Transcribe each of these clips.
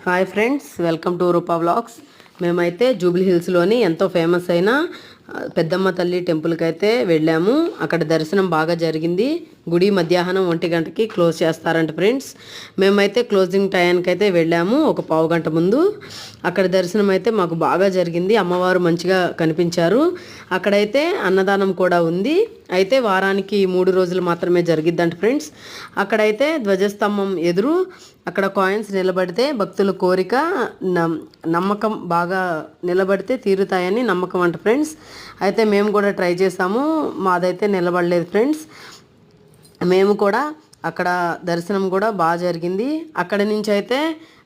Hi friends, welcome to Rupa vlogs. మేమైతే Jubilee హిల్స్లోని ఎంతో ఫేమస్ అయిన పెద్దమ్మ తల్లి టెంపుల్కి అయితే వెళ్ళాము. అక్కడ దర్శనం బాగా జరిగింది. గుడి మధ్యాహ్నం 1 గంటకి క్లోజ్ చేస్తారంట ఫ్రెండ్స్. మేమైతే క్లోజింగ్ టైంకి అయితే వెళ్ళాము ఒక పావు గంట ముందు. అక్కడ దర్శనం అయితే మాకు బాగా జరిగింది. అమ్మవారు మంచిగా కనిపించారు. అక్కడైతే అన్నదానం కూడా ఉంది. అయితే వారానికి 3 రోజులు మాత్రమే జరిగిద్దంట ఫ్రెండ్స్. అక్కడైతే ధ్వజస్తంభం ఎదురు అక్కడ కాయిన్స్ నిలబడితే భక్తుల కోరిక నమ్మకం బాగా నిలబడితే తీరుతాయని నమ్మకం అంట ఫ్రెండ్స్. అయితే మేము కూడా ట్రై చేసాము. మాదైతే నిలబడలేదు ఫ్రెండ్స్. మేము కూడా అక్కడ దర్శనం కూడా బాగా జరిగింది. అక్కడి నుంచి అయితే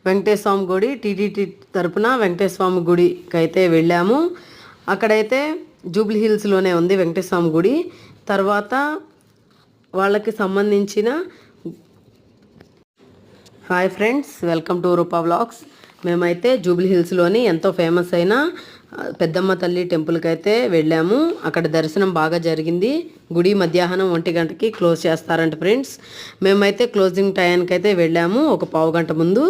వెంకటేశ్వర స్వామి గుడి టీటీటీ తరపున వెంకటేశ్వర స్వామి గుడికి అయితే వెళ్ళాము. అక్కడైతే జూబ్లీ హిల్స్లోనే ఉంది వెంకటేశ్వర స్వామి గుడి. తర్వాత వాళ్ళకి సంబంధించిన hi friends, welcome to Rupa vlogs. మేమైతే జూబ్లీ హిల్స్లోని ఎంతో ఫేమస్ అయిన పెద్దమ్మ తల్లి టెంపుల్కి అయితే వెళ్ళాము. అక్కడ దర్శనం బాగా జరిగింది. గుడి మధ్యాహ్నం 1 గంటకి క్లోజ్ చేస్తారంట ఫ్రెండ్స్. మేమైతే క్లోజింగ్ టైంకి అయితే వెళ్ళాము ఒక పావు గంట ముందు.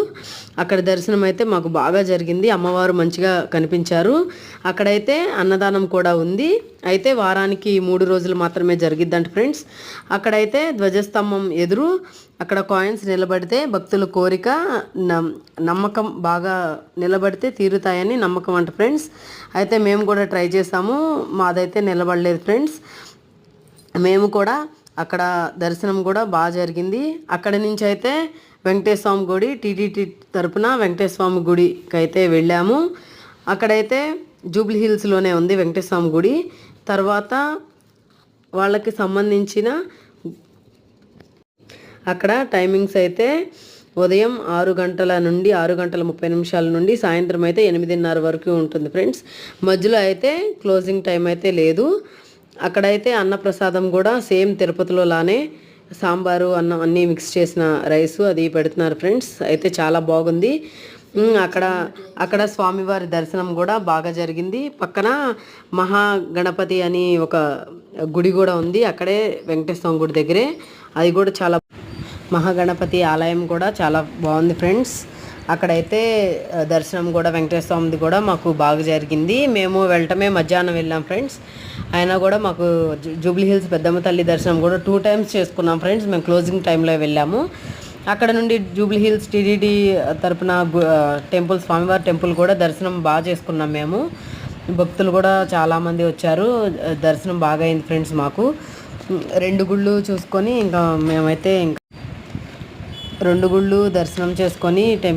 అక్కడ దర్శనం అయితే మాకు బాగా జరిగింది. అమ్మవారు మంచిగా కనిపించారు. అక్కడైతే అన్నదానం కూడా ఉంది. అయితే వారానికి 3 రోజులు మాత్రమే జరిగిద్దంట ఫ్రెండ్స్. అక్కడైతే ధ్వజస్తంభం ఎదురు అక్కడ కాయిన్స్ నిలబడితే భక్తుల కోరిక నమ్మకం బాగా నిలబడితే తీరుతాయని నమ్మకం అంట ఫ్రెండ్స్. అయితే మేము కూడా ట్రై చేసాము. మాదైతే నిలబడలేదు ఫ్రెండ్స్. మేము కూడా అక్కడ దర్శనం కూడా బాగా జరిగింది. అక్కడి నుంచి అయితే వెంకటేశ్వర స్వామి గుడి టీటీటీ తరపున వెంకటేశ్వర స్వామి గుడికి అయితే వెళ్ళాము. అక్కడైతే జూబ్లీ హిల్స్లోనే ఉంది వెంకటేశ్వర స్వామి గుడి. తర్వాత వాళ్ళకి సంబంధించిన అక్కడ టైమింగ్స్ అయితే ఉదయం 6 గంటల నుండి 6 గంటల 30 నిమిషాల నుండి సాయంత్రం అయితే 8:30 వరకు ఉంటుంది ఫ్రెండ్స్. మధ్యలో అయితే క్లోజింగ్ టైం అయితే లేదు. అక్కడైతే అన్నప్రసాదం కూడా సేమ్ తిరుపతిలో లానే సాంబారు అన్నం అన్నీ మిక్స్ చేసిన రైసు అది పెడుతున్నారు ఫ్రెండ్స్. అయితే చాలా బాగుంది. అక్కడ స్వామివారి దర్శనం కూడా బాగా జరిగింది. పక్కన మహాగణపతి అని ఒక గుడి కూడా ఉంది. అక్కడే వెంకటేశ్వర స్వామి గుడి దగ్గరే. అది కూడా చాలా మహాగణపతి ఆలయం కూడా చాలా బాగుంది ఫ్రెండ్స్. అక్కడైతే దర్శనం కూడా వెంకటేశ్వర స్వామిది కూడా మాకు బాగా జరిగింది. మేము వెళ్ళటమే మధ్యాహ్నం వెళ్ళాం ఫ్రెండ్స్. అయినా కూడా మాకు జూబ్లీ హిల్స్ పెద్దమ్మ తల్లి దర్శనం కూడా 2 టైమ్స్ చేసుకున్నాం ఫ్రెండ్స్. మేము క్లోజింగ్ టైంలో వెళ్ళాము. అక్కడ నుండి జూబ్లీ హిల్స్ టీటీడీ తరపున టెంపుల్ స్వామివారి టెంపుల్ కూడా దర్శనం బాగా చేసుకున్నాం మేము. భక్తులు కూడా చాలామంది వచ్చారు. దర్శనం బాగా అయింది ఫ్రెండ్స్. మాకు 2 గుళ్ళు చూసుకొని ఇంకా మేమైతే 2 గుళ్ళు దర్శనం చేసుకొని